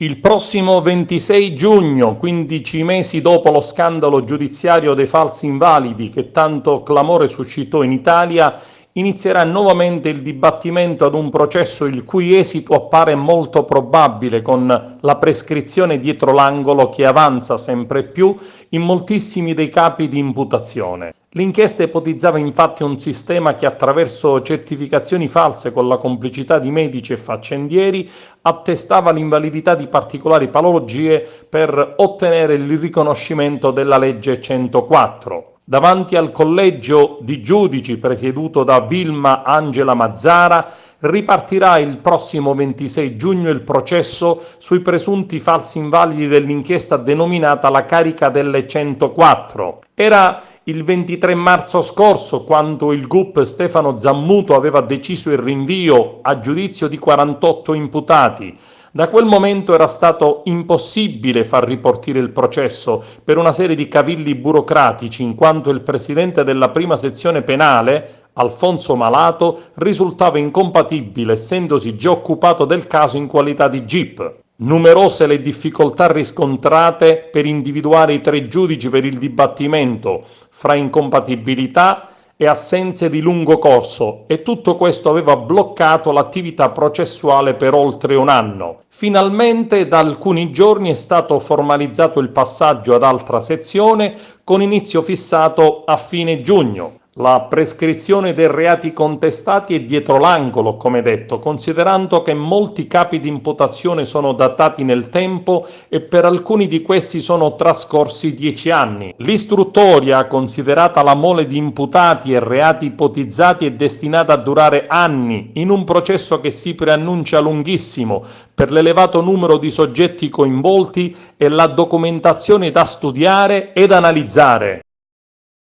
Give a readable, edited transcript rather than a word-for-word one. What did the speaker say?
Il prossimo 26 giugno, 15 mesi dopo lo scandalo giudiziario dei falsi invalidi che tanto clamore suscitò in Italia, inizierà nuovamente il dibattimento ad un processo il cui esito appare molto probabile, con la prescrizione dietro l'angolo che avanza sempre più in moltissimi dei capi di imputazione. L'inchiesta ipotizzava infatti un sistema che, attraverso certificazioni false con la complicità di medici e faccendieri, attestava l'invalidità di particolari patologie per ottenere il riconoscimento della legge 104. Davanti al collegio di giudici presieduto da Vilma Angela Mazzara ripartirà il prossimo 26 giugno il processo sui presunti falsi invalidi dell'inchiesta denominata la carica delle 104. Era il 23 marzo scorso, quando il GUP Stefano Zammuto aveva deciso il rinvio a giudizio di 48 imputati. Da quel momento era stato impossibile far ripartire il processo per una serie di cavilli burocratici, in quanto il presidente della prima sezione penale, Alfonso Malato, risultava incompatibile, essendosi già occupato del caso in qualità di GIP. Numerose le difficoltà riscontrate per individuare i 3 giudici per il dibattimento, fra incompatibilità e assenze di lungo corso, e tutto questo aveva bloccato l'attività processuale per oltre un anno. Finalmente da alcuni giorni è stato formalizzato il passaggio ad altra sezione, con inizio fissato a fine giugno. La prescrizione dei reati contestati è dietro l'angolo, come detto, considerando che molti capi di imputazione sono datati nel tempo e per alcuni di questi sono trascorsi 10 anni. L'istruttoria, considerata la mole di imputati e reati ipotizzati, è destinata a durare anni, in un processo che si preannuncia lunghissimo per l'elevato numero di soggetti coinvolti e la documentazione da studiare ed analizzare.